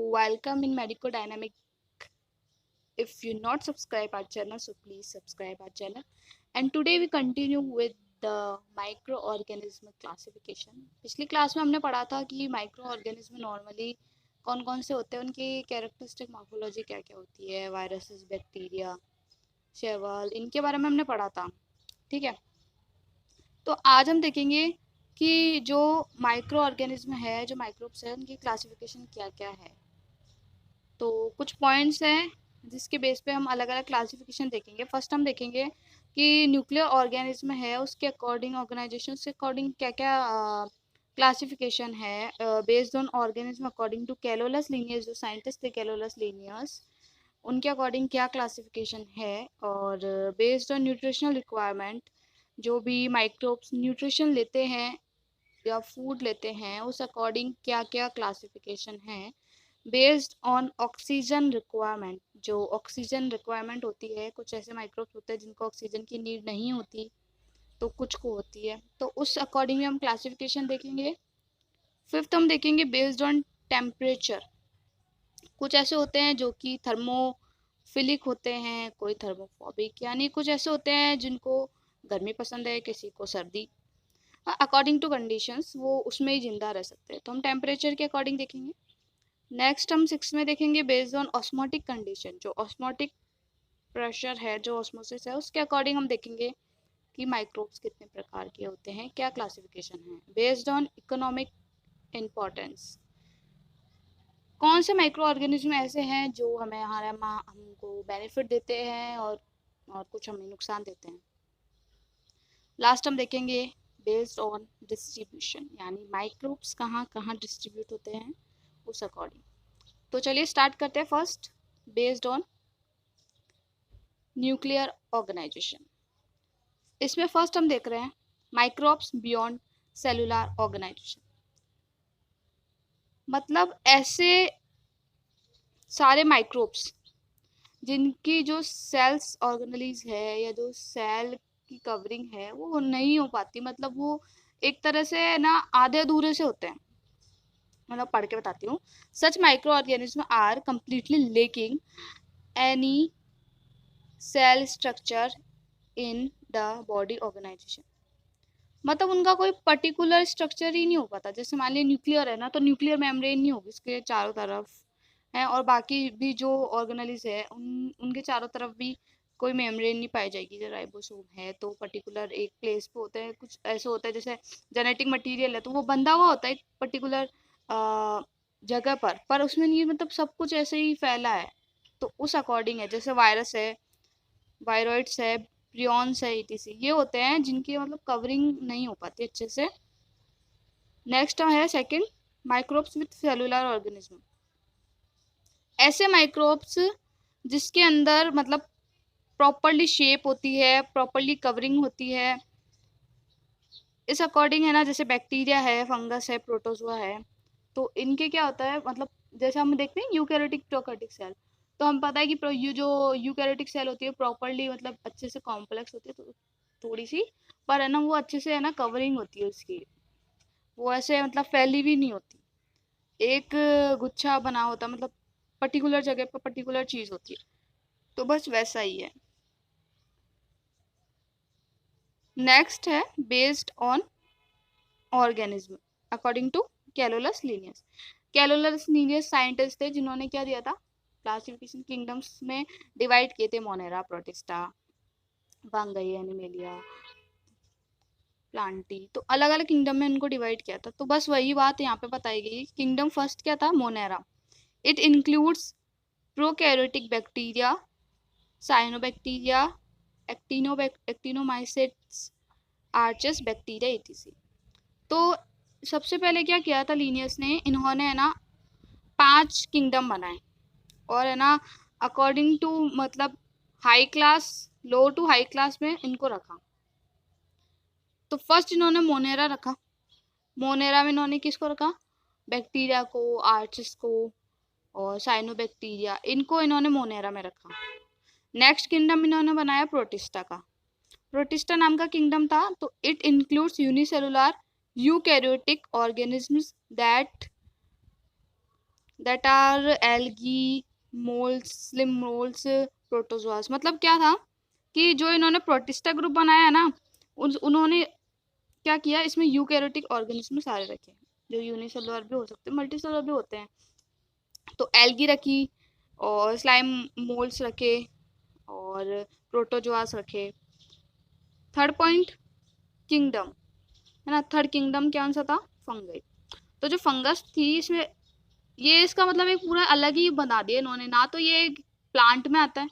welcome in Medico Dynamic. If you not subscribe our channel, so please subscribe our channel. And today we continue with the microorganism classification. पिछली class में हमने पढ़ा था कि micro organism normally कौन कौन से होते हैं, उनकी कैरेक्टरिस्टिक मॉर्फोलॉजी क्या क्या होती है, वायरसेस, बैक्टीरिया, शैवाल, इनके बारे में हमने पढ़ा था। ठीक है, तो आज हम देखेंगे कि जो माइक्रो ऑर्गेनिज्म है, जो माइक्रोब्स है, उनकी क्लासिफिकेशन क्या क्या है। तो कुछ पॉइंट्स हैं जिसके बेस पे हम अलग अलग क्लासिफिकेशन देखेंगे। फर्स्ट हम देखेंगे कि न्यूक्लियर ऑर्गेनिज्म है, उसके अकॉर्डिंग, ऑर्गेनाइजेशन के अकॉर्डिंग क्या क्या क्लासिफिकेशन है based on organism according to Carolus Linnaeus. जो साइंटिस्ट थे कैलोलस लीनियर्स, उनके अकॉर्डिंग क्या क्लासिफिकेशन है। और बेस्ड ऑन न्यूट्रिशनल रिक्वायरमेंट, जो भी माइक्रोब्स न्यूट्रिशन लेते हैं या फूड लेते हैं, उस अकॉर्डिंग क्या क्या क्लासिफिकेशन है। बेस्ड ऑन ऑक्सीजन रिक्वायरमेंट, जो ऑक्सीजन रिक्वायरमेंट होती है, कुछ ऐसे माइक्रोब्स होते हैं जिनको ऑक्सीजन की नीड नहीं होती, तो कुछ को होती है, तो उस अकॉर्डिंग हम क्लासिफिकेशन देखेंगे। फिफ्थ हम देखेंगे बेस्ड ऑन टेम्परेचर। कुछ ऐसे होते हैं जो कि थर्मोफिलिक होते हैं, कोई थर्मोफोबिक, यानी कुछ ऐसे होते हैं जिनको गर्मी पसंद है, किसी को सर्दी। अकॉर्डिंग टू कंडीशंस वो उसमें ही जिंदा रह सकते हैं, तो हम टेम्परेचर के अकॉर्डिंग देखेंगे। नेक्स्ट हम सिक्स में देखेंगे बेस्ड ऑन ऑस्मोटिक कंडीशन। जो ऑस्मोटिक प्रेशर है, जो ऑस्मोसिस है, उसके अकॉर्डिंग हम देखेंगे कि माइक्रोब्स कितने प्रकार के होते हैं, क्या क्लासिफिकेशन है। बेस्ड ऑन इकोनॉमिक इम्पोर्टेंस, कौन से माइक्रो ऑर्गेनिज्म ऐसे हैं जो हमें हमको बेनिफिट देते हैं और कुछ हमें नुकसान देते हैं। लास्ट हम देखेंगे बेस्ड ऑन डिस्ट्रीब्यूशन, यानी माइक्रोब्स कहाँ कहाँ डिस्ट्रीब्यूट होते हैं, उस अकॉर्डिंग। तो चलिए स्टार्ट करते हैं। First, based on nuclear organization. इसमें फर्स्ट हम देख रहे हैं माइक्रोब्स बियॉन्ड सेलुलर ऑर्गेनाइजेशन। मतलब ऐसे सारे माइक्रोब्स जिनकी जो सेल्स ऑर्गेनलीज है, या जो सेल की कवरिंग है, वो नहीं हो पाती, मतलब वो एक तरह से ना आधे अधूरे से होते हैं। मतलब पढ़ के बताती हूँ। Such micro organism are completely lacking any cell structure in the body organisation. मतलब उनका कोई पर्टिकुलर स्ट्रक्चर ही नहीं हो पाता। जैसे मान लिया न्यूक्लियर है ना, तो न्यूक्लियर मेम्ब्रेन नहीं होगी उसके चारों तरफ है, और बाकी भी जो ऑर्गेनलीज है उनके चारों तरफ भी कोई मेम्ब्रेन नहीं पाई जाएगी। जो राइबोसोम है तो पर्टिकुलर एक प्लेस पे होता है, कुछ ऐसे होता है जैसे जेनेटिक मटेरियल है तो वो बंधा हुआ होता है एक पर्टिकुलर जगह पर उसमें नहीं, मतलब सब कुछ ऐसे ही फैला है। तो उस अकॉर्डिंग है, जैसे वायरस है, वायरॉइड्स है, प्रियॉन्स है, ईटीसी, ये होते हैं जिनकी मतलब कवरिंग नहीं हो पाती अच्छे से। नेक्स्ट है second, microbes with cellular organism. ऐसे माइक्रोब्स जिसके अंदर मतलब प्रॉपरली शेप होती है, प्रॉपरली कवरिंग होती है, इस अकॉर्डिंग है ना। जैसे बैक्टीरिया है, फंगस है, प्रोटोजोआ है, तो इनके क्या होता है, मतलब जैसे हम देखते हैं यूकैरियोटिक प्रोकैरियोटिक सेल, तो हम पता है कि जो यूकैरियोटिक सेल होती है प्रॉपरली मतलब अच्छे से कॉम्प्लेक्स होती है, तो थोड़ी सी पर है ना वो अच्छे से है ना कवरिंग होती है उसकी, वो ऐसे मतलब फैली भी नहीं होती, एक गुच्छा बना होता, मतलब पर्टिकुलर जगह पर पर्टिकुलर चीज होती है, तो बस वैसा ही है। नेक्स्ट है based on organism according to Carolus Linnaeus. Carolus Linnaeus scientist थे जिन्होंने क्या दिया था, क्लासिफिकेशन किंगडम्स में डिवाइड किए थे, Monera, protista, fungi, animalia, Plantae, तो अलग अलग किंगडम में इनको डिवाइड किया था। तो बस वही बात यहाँ पे बताई गई। किंगडम फर्स्ट क्या था, Monera. It includes prokaryotic bacteria, cyanobacteria, actinomycetes, archaebacteria, etc. तो सबसे पहले क्या किया था लीनियस ने, इन्होंने है ना 5 किंगडम बनाए, और है ना अकॉर्डिंग टू मतलब high class, low to high class में इनको रखा। तो फर्स्ट इन्होंने मोनेरा रखा। मोनेरा में इन्होंने किसको रखा, बैक्टीरिया को, आर्चिस को और साइनोबैक्टीरिया, इनको इन्होंने मोनेरा में रखा। नेक्स्ट किंगडम इन्होंने बनाया प्रोटिस्टा का। प्रोटिस्टा नाम का किंगडम था, तो it includes unicellular eukaryotic organisms that that are algae, moulds, slime moulds, protozoas. मतलब क्या था कि जो इन्होंने प्रोटिस्टा ग्रुप बनाया है ना, उन्होंने क्या किया, इसमें यूकैरियोटिक ऑर्गेनिज्म सारे रखे, जो यूनिसेलुलर भी हो सकते हैं, मल्टीसेलुलर भी होते हैं। तो एल्गी रखी और स्लाइम मोल्स रखे और प्रोटोजोआस रखे। थर्ड पॉइंट, किंगडम, है ना। थर्ड किंगडम कौन सा था, फंगई। तो जो फंगस थी इसमें, ये इसका मतलब एक पूरा अलग ही बना दिया इन्होंने, ना तो ये एक प्लांट में आता है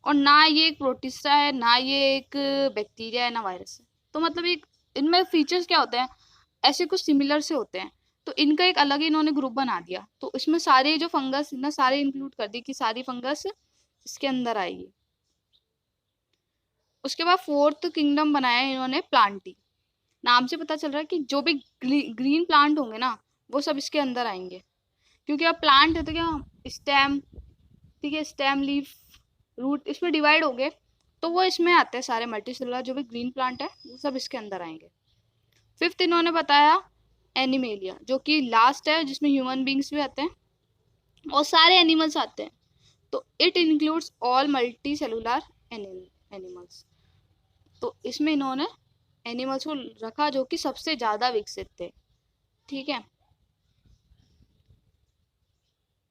और ना ये एक प्रोटिस्टा है, ना ये एक बैक्टीरिया है, ना वायरस है। तो मतलब एक इनमें फीचर्स क्या होते हैं, ऐसे कुछ सिमिलर से होते हैं, तो इनका एक अलग ही इन्होंने ग्रुप बना दिया। तो इसमें सारे जो फंगस ना, सारे इंक्लूड कर दी कि सारी फंगस इसके अंदर आएगी। उसके बाद फोर्थ किंगडम बनाया इन्होंने, प्लांटी। नाम से पता चल रहा है कि जो भी ग्रीन प्लांट होंगे ना, वो सब इसके अंदर आएंगे, क्योंकि अब प्लांट है तो क्या, स्टेम, ठीक है, स्टेम, लीफ, रूट इसमें डिवाइड हो गए, तो वो इसमें आते हैं सारे मल्टीसेलुलर, जो भी ग्रीन प्लांट है वो सब इसके अंदर आएंगे। फिफ्थ इन्होंने बताया एनिमेलिया, जो कि लास्ट है, जिसमें ह्यूमन बींग्स भी आते हैं और सारे एनिमल्स आते हैं। तो it includes all multi cellular animals. तो इसमें इन्होंने एनिमल्स को रखा जो कि सबसे ज्यादा विकसित थे, ठीक है।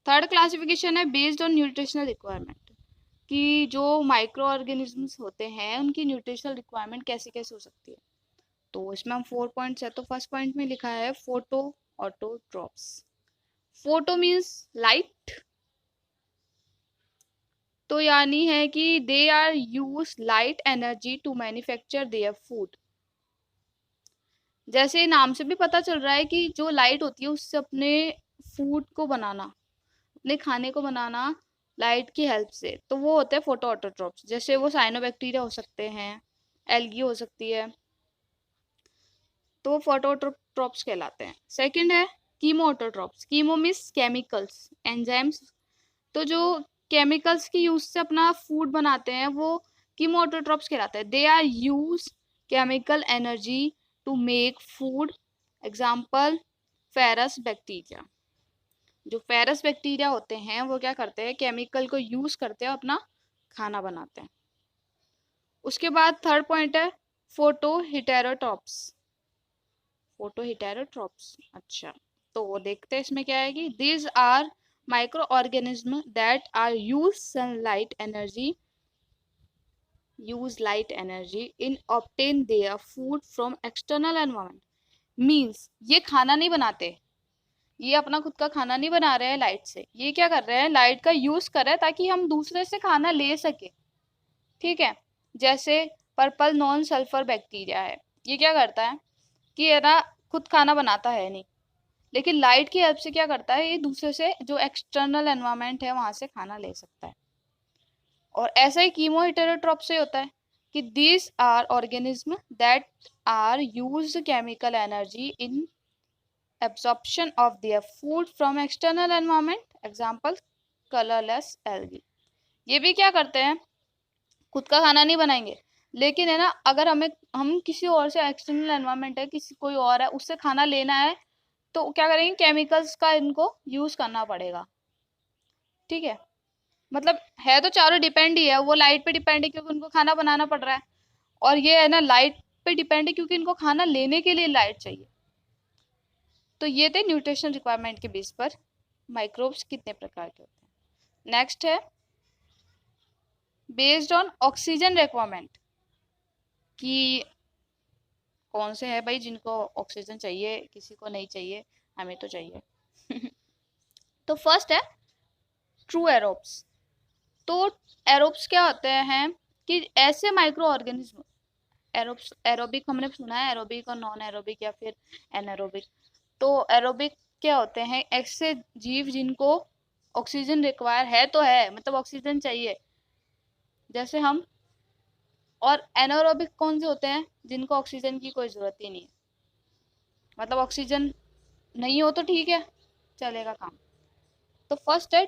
थर्ड क्लासिफिकेशन है बेस्ड ऑन न्यूट्रिशनल रिक्वायरमेंट, कि जो माइक्रो ऑर्गेनिजम्स होते हैं उनकी न्यूट्रिशनल रिक्वायरमेंट कैसे कैसे हो सकती है। तो इसमें हम 4 पॉइंट्स है, तो फर्स्ट पॉइंट में लिखा है photo autotrophs. Photo means light, तो यानी है कि they are use light energy to manufacture their food. जैसे नाम से भी पता चल रहा है कि जो लाइट होती है उससे अपने फूड को बनाना, अपने खाने को बनाना लाइट की हेल्प से, तो वो होते हैं फोटो ऑटोट्रॉप्स। जैसे वो साइनोबैक्टीरिया हो सकते हैं, एल्गी हो सकती है, तो वो फोटो ऑटोट्रॉप्स कहलाते हैं। सेकंड है chemo autotrophs. Chemo means chemicals, enzymes. तो जो केमिकल्स की यूज से अपना फूड बनाते हैं वो कीमो ऑटोट्रॉप्स कहलाते हैं। They are use chemical energy to make food. Example ferrous bacteria. जो फेरस बैक्टीरिया होते हैं वो क्या करते हैं, केमिकल को यूज करते हैं, अपना खाना बनाते हैं। उसके बाद थर्ड पॉइंट है फोटो हिटेरोट्रॉप्स। फोटो हिटेरोट्रॉप्स, अच्छा, तो देखते हैं इसमें क्या है कि these are micro organism that are use sunlight energy, use light energy in obtain their food from external environment। Means ये खाना नहीं बनाते, ये अपना खुद का खाना नहीं बना रहे हैं लाइट से, ये क्या कर रहे हैं, लाइट का यूज कर रहे हैं ताकि हम दूसरे से खाना ले सके, ठीक है। जैसे पर्पल नॉन सल्फर बैक्टीरिया है, ये क्या करता है कि है ना, खुद खाना बनाता है नहीं, लेकिन लाइट की हेल्प से क्या करता है, ये दूसरे से जो एक्सटर्नल एनवायरनमेंट है वहां से खाना ले सकता है। और ऐसा ही कीमो हेटेरोट्रॉप से होता है कि these are organism that are use chemical energy in absorption of their food from external environment। Example colourless algae. ये भी क्या करते हैं, खुद का खाना नहीं बनाएंगे, लेकिन है ना, अगर हम किसी और से, एक्सटर्नल एनवायरनमेंट है, किसी कोई और है, उससे खाना लेना है, तो क्या करेंगे, केमिकल्स का इनको यूज करना पड़ेगा, ठीक है। मतलब है तो चारों डिपेंड ही है, वो लाइट पे डिपेंड है क्योंकि उनको खाना बनाना पड़ रहा है, और ये है ना लाइट पे डिपेंड है क्योंकि इनको खाना लेने के लिए लाइट चाहिए। तो ये थे न्यूट्रिशन रिक्वायरमेंट के बेस पर माइक्रोब्स कितने प्रकार के होते हैं। नेक्स्ट है बेस्ड ऑन ऑक्सीजन रिक्वायरमेंट, कि कौन से है भाई जिनको ऑक्सीजन चाहिए, किसी को नहीं चाहिए, हमें तो चाहिए। तो फर्स्ट है ट्रू एरोब्स। तो एरोब्स क्या होते हैं कि ऐसे माइक्रो ऑर्गेनिज्म, एरोब्स, एरोबिक हमने सुना है, एरोबिक और नॉन एरोबिक या फिर एनारोबिक। तो एरोबिक क्या होते हैं, ऐसे जीव जिनको ऑक्सीजन रिक्वायर है, तो है मतलब ऑक्सीजन चाहिए, जैसे हम। और एनारोबिक कौन से होते हैं, जिनको ऑक्सीजन की कोई जरूरत ही नहीं है, मतलब ऑक्सीजन नहीं हो तो ठीक है, चलेगा काम। तो फर्स्ट है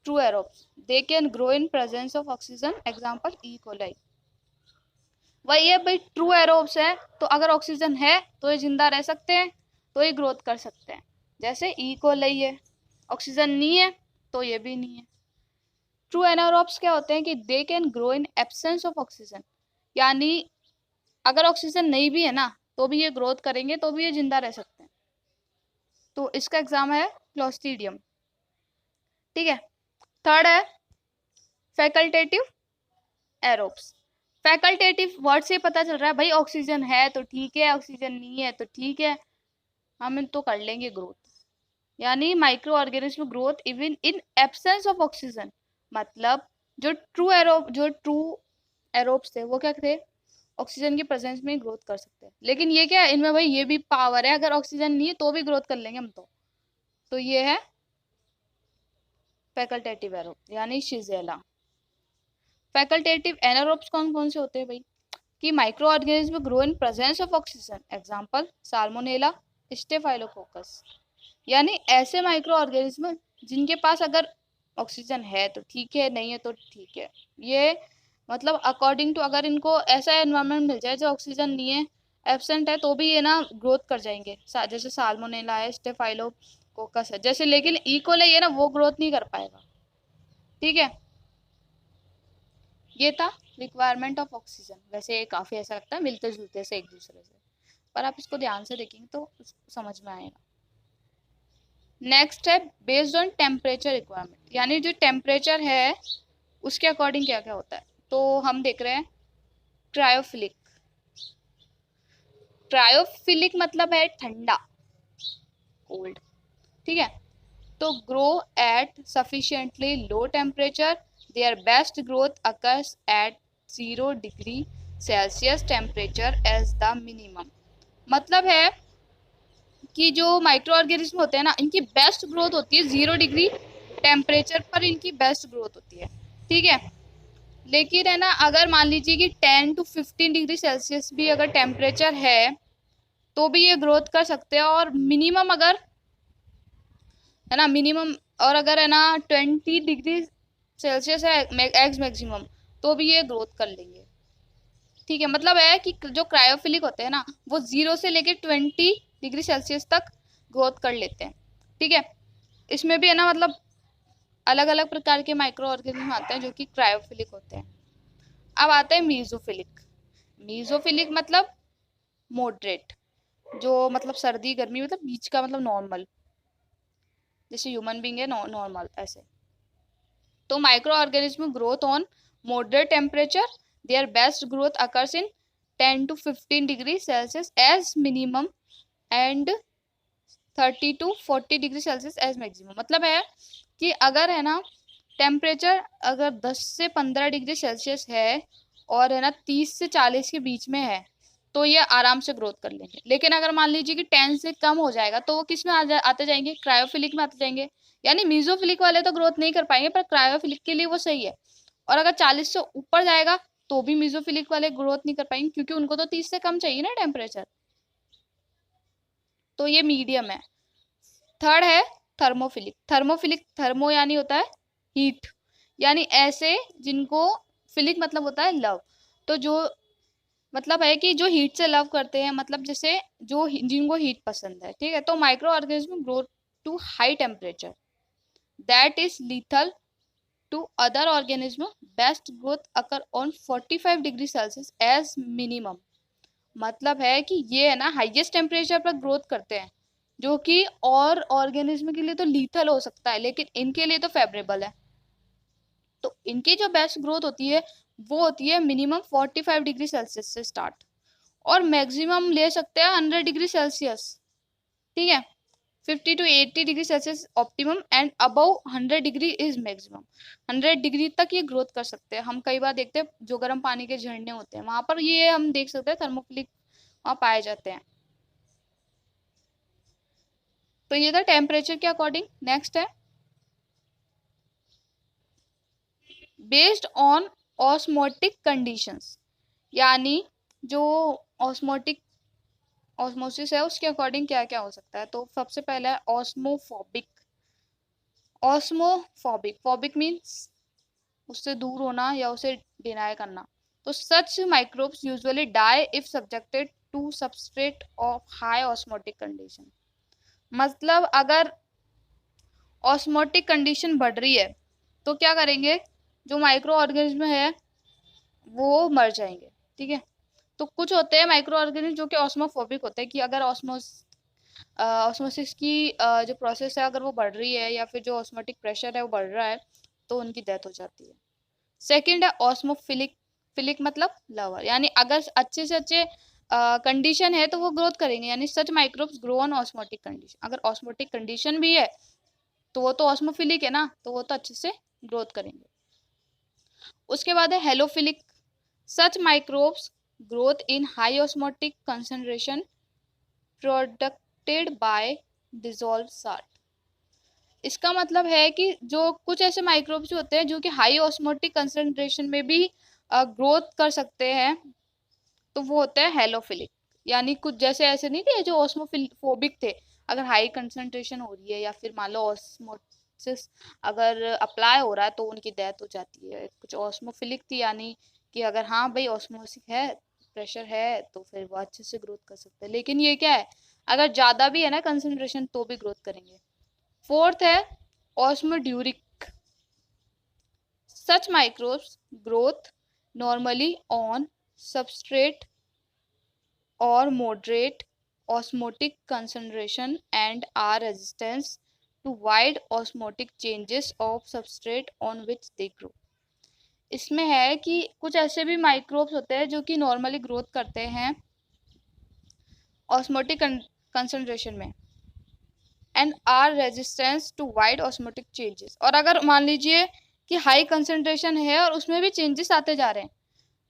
true aerobes, they can grow in presence of oxygen. Example E coli. वही है भाई, ट्रू एरोब्स है तो अगर ऑक्सीजन है तो ये जिंदा रह सकते हैं, तो ये ग्रोथ कर सकते हैं, जैसे ई कोलाई है। ऑक्सीजन नहीं है तो ये भी नहीं है। ट्रू एनारोब्स क्या होते हैं कि they can grow in absence of oxygen, यानी अगर ऑक्सीजन नहीं भी है ना तो भी ये ग्रोथ करेंगे, तो भी ये जिंदा रह सकते हैं। तो इसका एग्जाम है क्लोस्ट्रीडियम। ठीक है। थर्ड है फैकल्टेटिव एरोब्स। फैकल्टेटिव वर्ड से पता चल रहा है भाई ऑक्सीजन है तो ठीक है, ऑक्सीजन नहीं है तो ठीक है, हम तो कर लेंगे ग्रोथ। यानी micro organism growth even in absence of oxygen. मतलब जो ट्रू एरोब्स थे वो क्या थे, ऑक्सीजन की प्रेजेंस में ही ग्रोथ कर सकते हैं। लेकिन ये क्या है, इनमें भाई ये भी पावर है, अगर ऑक्सीजन नहीं है तो भी ग्रोथ कर लेंगे हम तो ये है फैकल्टेटिव एरोब यानी शिजेला। फैकल्टेटिव एनारोब्स कौन कौन से होते हैं भाई, कि micro organism grow in presence of oxygen, example salmonella, staphylococcus. यानी ऐसे माइक्रो ऑर्गेनिज्म जिनके पास अगर ऑक्सीजन है तो ठीक है, नहीं है तो ठीक है। ये मतलब अकॉर्डिंग टू, अगर इनको ऐसा एनवायरनमेंट मिल जाए जो ऑक्सीजन नहीं है, एब्सेंट है, तो भी ये ना ग्रोथ कर जाएंगे। जैसे साल्मोनेला है, स्टेफाइलोकोकस है जैसे। लेकिन इकोले ये ना वो ग्रोथ नहीं कर पाएगा। ठीक है। ये था रिक्वायरमेंट ऑफ ऑक्सीजन। वैसे ये काफी ऐसा लगता है मिलते जुलते से एक दूसरे से, पर आप इसको ध्यान से देखेंगे तो समझ में आएगा। नेक्स्ट है बेस्ड ऑन टेम्परेचर रिक्वायरमेंट, यानी जो टेम्परेचर है उसके अकॉर्डिंग क्या क्या होता है। तो हम देख रहे हैं क्रायोफिलिक। क्रायोफिलिक मतलब है ठंडा, कोल्ड। ठीक है। तो grow at sufficiently low temperature, their best growth occurs at 0 degree Celsius temperature as the minimum. मतलब है कि जो माइक्रो ऑर्गेनिज्म होते हैं ना, इनकी बेस्ट ग्रोथ होती है 0 डिग्री टेम्परेचर पर, इनकी बेस्ट ग्रोथ होती है। ठीक है। लेकिन है ना, अगर मान लीजिए कि 10 to 15 डिग्री सेल्सियस भी अगर टेम्परेचर है तो भी ये ग्रोथ कर सकते हैं। और मिनिमम अगर है ना, मिनिमम, और अगर है ना 20 डिग्री सेल्सियस है एक्स मैक्सिमम, तो भी ये ग्रोथ कर लेंगे। ठीक है। मतलब है कि जो क्रायोफिलिक होते हैं ना, वो 0 से लेके 20 डिग्री सेल्सियस तक ग्रोथ कर लेते हैं। ठीक है। इसमें भी है ना, मतलब अलग अलग प्रकार के माइक्रो ऑर्गेनिज्म आते हैं जो कि क्रायोफिलिक होते हैं। अब आते हैं मीजोफिलिक। मीजोफिलिक मतलब मॉडरेट, जो मतलब सर्दी गर्मी मतलब बीच का, मतलब नॉर्मल, जैसे ह्यूमन बींग है नॉर्मल ऐसे। तो micro organism growth on moderate temperature, their best growth occurs in 10 to 15 degree Celsius as minimum and 30 to 40 degree Celsius as maximum. मतलब है कि अगर है ना टेम्परेचर अगर 10 से 15 डिग्री सेल्सियस है और है ना 30 से 40 के बीच में है तो ये आराम से ग्रोथ कर लेंगे। लेकिन अगर मान लीजिए कि 10 से कम हो जाएगा तो वो किस में आते जाएंगे, क्रायोफिलिक में आते जाएंगे। यानी मीजोफिलिक वाले तो ग्रोथ नहीं कर पाएंगे, पर क्रायोफिलिक के लिए वो सही है। और अगर 40 से ऊपर जाएगा तो भी मीजोफिलिक वाले ग्रोथ नहीं कर पाएंगे, क्योंकि उनको तो 30 से कम चाहिए ना टेम्परेचर। तो ये मीडियम है। थर्ड है थर्मोफिलिक। थर्मोफिलिक, थर्मो यानी होता है हीट, यानी ऐसे जिनको, फिलिक मतलब होता है लव। तो जो मतलब है कि जो हीट से लव करते हैं, मतलब जैसे जो जिनको हीट पसंद है। ठीक है। तो micro organism grow to high temperature that is lethal to other organism, best growth occur on 45 degree Celsius as minimum. मतलब है कि ये है ना हाईएस्ट टेम्परेचर पर ग्रोथ करते हैं, जो कि और ऑर्गेनिज्म के लिए तो लीथल हो सकता है, लेकिन इनके लिए तो फेवरेबल है। तो इनकी जो बेस्ट ग्रोथ होती है वो होती है मिनिमम 45 डिग्री सेल्सियस से स्टार्ट, और मैक्सिमम ले सकते हैं 100 डिग्री सेल्सियस। ठीक है। 50 to 80 degree Celsius optimum and above 100 degree is maximum. 100 degree तक ये ग्रोथ कर सकते हैं। हम कई बार देखते हैं जो गर्म पानी के झरने होते हैं वहां पर ये हम देख सकते हैं थर्मोफिलिक वहां पाए जाते हैं। तो ये था टेम्परेचर के अकॉर्डिंग। नेक्स्ट है बेस्ड ऑन ऑस्मोटिक कंडीशंस, यानी जो ऑस्मोटिक ऑस्मोसिस है उसके अकॉर्डिंग क्या क्या हो सकता है। तो सबसे पहला है ऑस्मोफोबिक। ऑस्मोफोबिक, फोबिक मीन्स उससे दूर होना या उसे डिनाई करना। तो such microbes usually die if subjected to substrate of high osmotic condition. मतलब अगर ऑस्मोटिक कंडीशन बढ़ रही है तो क्या करेंगे, जो माइक्रो ऑर्गेनिज्म है वो मर जाएंगे। ठीक है, तो कुछ होते हैं माइक्रो ऑर्गेनिज्म जो कि ऑस्मोफोबिक होते हैं, कि अगर ऑस्मोसिस की जो प्रोसेस है अगर वो बढ़ रही है या फिर जो ऑस्मोटिक प्रेशर है वो बढ़ रहा है तो उनकी डेथ हो जाती है। सेकंड है ऑस्मोफिलिक। फिलिक मतलब लवर, यानी अगर अच्छे से अच्छे कंडीशन है तो वो ग्रोथ करेंगे, यानी such microbes grow on osmotic condition. अगर ऑस्मोटिक कंडीशन भी है तो वो तो ऑस्मोफिलिक है ना, तो वो तो अच्छे से ग्रोथ करेंगे। उसके बाद है halophilic. Such microbes growth in high osmotic concentration produced by dissolve salt. इसका मतलब है कि जो कुछ ऐसे माइक्रोब्स होते हैं जो कि हाई ऑस्मोटिक कंसंट्रेशन में भी ग्रोथ कर सकते हैं, तो वो होते हैं हेलोफिलिक। यानी कुछ जैसे ऐसे नहीं थे जो ऑस्मोफोबिक थे, अगर हाई कंसंट्रेशन हो रही है या फिर मान लो ऑस्मोसिस अगर अप्लाई हो रहा है तो उनकी डेथ हो जाती है। कुछ ऑस्मोफिलिक थी, यानी कि अगर हाँ भाई ऑस्मोसिस है, प्रेशर है, तो फिर वो अच्छे से ग्रोथ कर सकते हैं। लेकिन ये क्या है, अगर ज्यादा भी है ना कंसंट्रेशन तो भी ग्रोथ करेंगे। फोर्थ है osmoduric. Such microbes growth normally on substrate or moderate osmotic concentration and are resistant to wide osmotic changes of substrate on which they grow। इसमें है कि कुछ ऐसे भी माइक्रोब्स होते हैं जो कि नॉर्मली ग्रोथ करते हैं ऑस्मोटिक कंसंट्रेशन में and are resistance to wide osmotic changes. और अगर मान लीजिए कि हाई कंसंट्रेशन है और उसमें भी चेंजेस आते जा रहे हैं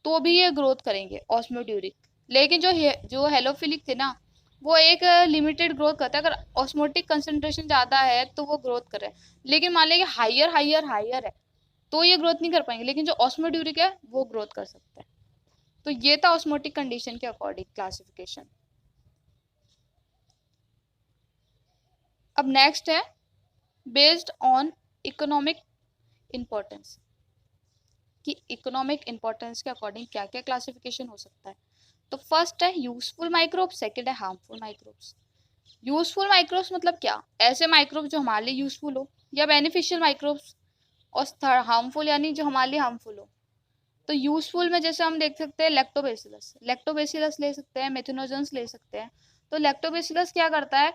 तो भी ये ग्रोथ करेंगे ऑस्मोड्यूरिक। लेकिन जो हेलोफिलिक थे ना वो एक लिमिटेड ग्रोथ करता है। अगर ऑस्मोटिक कंसंट्रेशन ज़्यादा है तो वो ग्रोथ कर रहे हैं, लेकिन मान लीजिए हाइयर हाइयर हाइयर है तो ये ग्रोथ नहीं कर पाएंगे, लेकिन जो ऑस्मोड्यूरिक है वो ग्रोथ कर सकता है। तो ये था ऑस्मोटिक कंडीशन के अकॉर्डिंग क्लासिफिकेशन। अब नेक्स्ट है बेस्ड ऑन इकोनॉमिक इम्पोर्टेंस, कि इकोनॉमिक इम्पोर्टेंस के अकॉर्डिंग क्या क्या क्लासिफिकेशन हो सकता है। तो फर्स्ट है यूजफुल माइक्रोब्स, सेकंड है हार्मफुल माइक्रोब्स। यूजफुल माइक्रोब्स मतलब क्या, ऐसे माइक्रोब्स जो हमारे लिए यूजफुल हो या बेनिफिशियल माइक्रोब्स। और हार्मफुल यानी जो हमारे लिए हार्मफुल हो। तो यूजफुल में जैसे हम देख सकते हैं लैक्टोबैसिलस, लैक्टोबैसिलस ले सकते हैं, मेथिनोजेंस ले सकते हैं। तो लैक्टोबैसिलस क्या करता है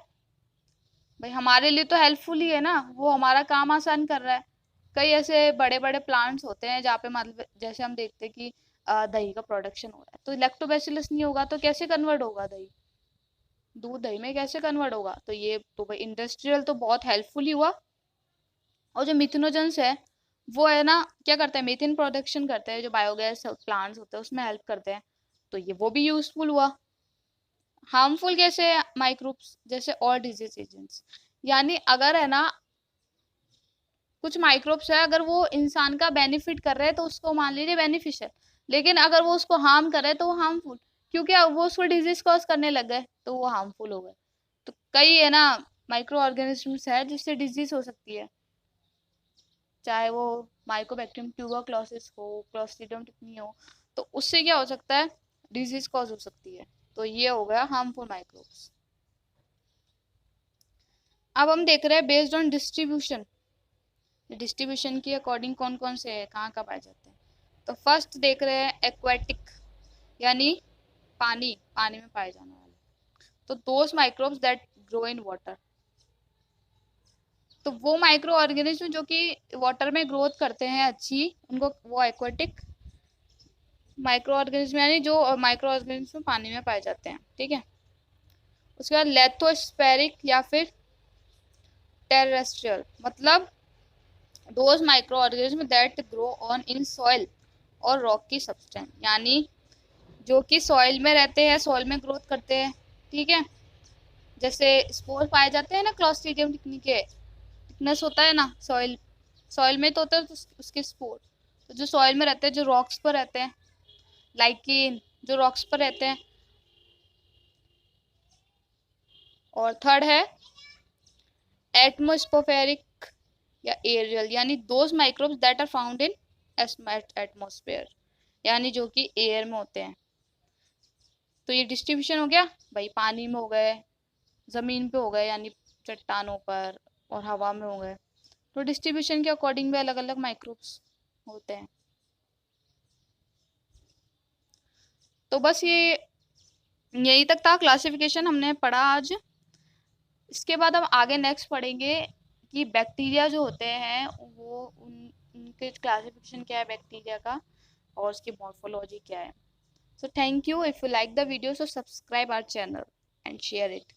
भाई, हमारे लिए तो हेल्पफुल ही है ना, वो हमारा काम आसान कर रहा है। कई ऐसे बड़े बड़े प्लांट्स होते हैं जहाँ पे मतलब जैसे हम देखते हैं कि दही का प्रोडक्शन हो रहा है, तो लैक्टोबैसिलस नहीं होगा तो कैसे कन्वर्ट होगा दही, दूध दही में कैसे कन्वर्ट होगा। तो ये तो भाई इंडस्ट्रियल तो बहुत हेल्पफुल ही हुआ। और जो मिथेनोजेंस है वो है ना क्या करते हैं, मीथेन प्रोडक्शन करते हैं, जो बायोगैस प्लांट्स होते हैं उसमें हेल्प करते हैं, तो ये वो भी यूजफुल हुआ। हार्मफुल कैसे माइक्रोब्स, जैसे और डिजीज एजेंट्स, यानी अगर है ना कुछ माइक्रोब्स है अगर वो इंसान का बेनिफिट कर रहे हैं तो उसको मान लीजिए बेनिफिशियल, लेकिन अगर वो उसको हार्म कर रहे हैं तो वो हार्मफुल, क्योंकि अब वो उसको डिजीज कॉज करने लग गए तो वो हार्मफुल हो गए। तो कई है ना माइक्रो ऑर्गेनिजम्स है जिससे डिजीज हो सकती है, चाहे वो माइकोबैक्टीरियम ट्यूबरक्लोसिस हो, क्लोस्ट्रीडियम टिफनी हो, तो उससे क्या हो सकता है, डिजीज कॉज हो सकती है। तो ये हो गया हार्मफुल माइक्रोब्स। अब हम देख रहे हैं बेस्ड ऑन डिस्ट्रीब्यूशन, डिस्ट्रीब्यूशन के अकॉर्डिंग कौन कौन से है, कहाँ कहाँ पाए जाते हैं। तो फर्स्ट देख रहे हैं एक्वेटिक, यानी पानी पानी में पाए जाने वाले। तो those microbes that grow in water, तो वो माइक्रो ऑर्गेनिज्म जो कि वाटर में ग्रोथ करते हैं अच्छी, उनको वो एक्वेटिक माइक्रो ऑर्गेनिज्म, यानी जो माइक्रो ऑर्गेनिज्म पानी में पाए जाते हैं। ठीक है, उसके बाद लेथोस्पेरिक या फिर टेरेस्ट्रियल, मतलब those micro organism that grow on in soil और रॉकी सब्सटेंस, यानी जो कि सॉइल में रहते हैं, सॉइल में ग्रोथ करते हैं। ठीक है, जैसे स्पोर पाए जाते हैं ना क्लॉस्ट्रीडियम टिकनी के, थिकनेस होता है ना सॉइल, सॉइल में तो होता है उसके स्पोर, तो जो सॉइल में रहते हैं, जो रॉक्स पर रहते हैं, लाइकिन जो रॉक्स पर रहते हैं। और थर्ड है एटमोस्फेरिक या एरियल, यानी those microbes that are found in atmosphere, यानी जो कि एयर में होते हैं। तो ये डिस्ट्रीब्यूशन हो गया भाई, पानी में हो गए, जमीन पे हो गए यानी चट्टानों पर, और हवा में हो गए। तो डिस्ट्रीब्यूशन के अकॉर्डिंग भी अलग अलग माइक्रोब्स होते हैं। तो बस ये यही तक था क्लासिफिकेशन हमने पढ़ा आज। इसके बाद हम आगे नेक्स्ट पढ़ेंगे कि बैक्टीरिया जो होते हैं वो उनके क्लासिफिकेशन क्या है बैक्टीरिया का, और उसकी मॉर्फोलॉजी क्या है। So thank you. If you like the video, so subscribe our channel and share it.